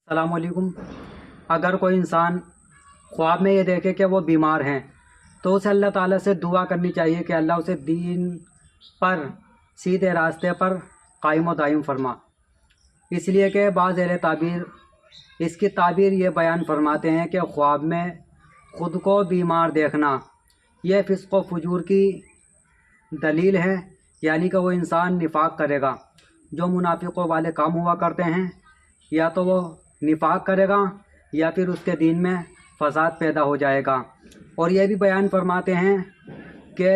अस्सलाम वालेकुम। अगर कोई इंसान ख्वाब में ये देखे कि वो बीमार हैं तो उसे अल्लाह ताला से दुआ करनी चाहिए कि अल्लाह उसे दीन पर सीधे रास्ते पर कायम व दायम फरमा। इसलिए कि बाज़ अहले ताबीर इसकी ताबीर ये बयान फरमाते हैं कि ख्वाब में ख़ुद को बीमार देखना यह फ़िस्क़ व फुजूर की दलील है, यानी कि वो इंसान निफाक करेगा। जो मुनाफिकों वाले काम हुआ करते हैं या तो वो निफाक करेगा या फिर उसके दीन में फ़साद पैदा हो जाएगा। और ये भी बयान फरमाते हैं कि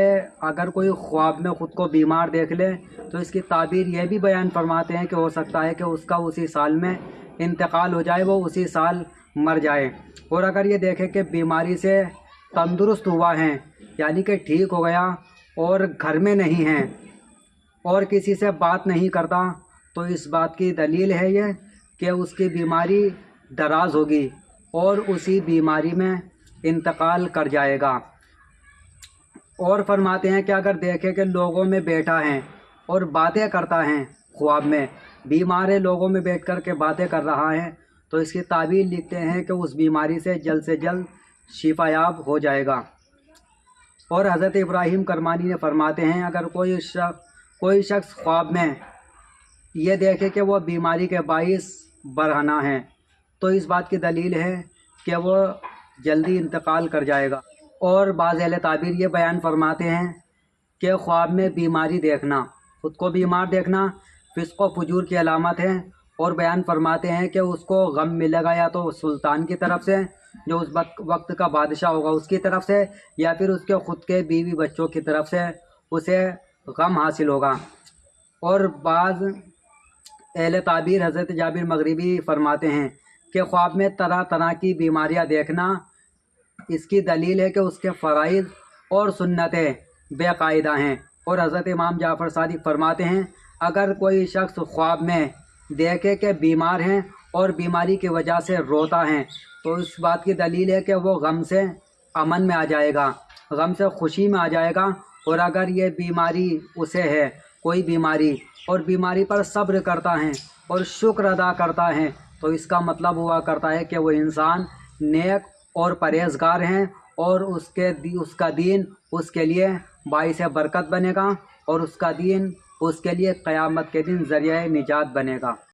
अगर कोई ख्वाब में ख़ुद को बीमार देख ले तो इसकी ताबीर ये भी बयान फरमाते हैं कि हो सकता है कि उसका उसी साल में इंतकाल हो जाए, वो उसी साल मर जाए। और अगर ये देखे कि बीमारी से तंदुरुस्त हुआ है, यानी कि ठीक हो गया और घर में नहीं है और किसी से बात नहीं करता, तो इस बात की दलील है ये कि उसकी बीमारी दराज होगी और उसी बीमारी में इंतकाल कर जाएगा। और फरमाते हैं कि अगर देखे कि लोगों में बैठा है और बातें करता है, ख्वाब में बीमार है, लोगों में बैठ कर के बातें कर रहा है, तो इसकी ताबीर लिखते हैं कि उस बीमारी से जल्द शिफायाब हो जाएगा। और हज़रत इब्राहीम करमानी ने फरमाते हैं अगर कोई शख्स ख्वाब में ये देखे कि वो बीमारी के बाइस बरहना है तो इस बात की दलील है कि वो जल्दी इंतकाल कर जाएगा। और बाज़ अहले ताबीर ये बयान फरमाते हैं कि ख्वाब में बीमारी देखना, ख़ुद को बीमार देखना फ़िस्क़ व फुजूर की अलामत है। और बयान फरमाते हैं कि उसको गम मिलेगा या तो सुल्तान की तरफ से, जो उस वक्त का बादशाह होगा उसकी तरफ से, या फिर उसके ख़ुद के बीवी बच्चों की तरफ से उसे गम हासिल होगा। और बाज़ अहले ताबीर हज़रत जाबिर मगरिबी फरमाते हैं कि ख्वाब में तरह तरह की बीमारियां देखना इसकी दलील है कि उसके फ़राइज़ और सुन्नतें बेकायदा हैं। और हज़रत इमाम जाफ़र सादिक़ फरमाते हैं अगर कोई शख्स ख्वाब में देखे कि बीमार हैं और बीमारी की वजह से रोता है तो इस बात की दलील है कि वो गम से अमन में आ जाएगा, गम से खुशी में आ जाएगा। और अगर ये बीमारी उसे है, कोई बीमारी, और बीमारी पर सब्र करता है और शुक्र अदा करता है, तो इसका मतलब हुआ करता है कि वो इंसान नेक और परहेज़गार हैं और उसका दीन उसके लिए बाइस बरकत बनेगा और उसका दीन उसके लिए क़यामत के दिन ज़रिया निजात बनेगा।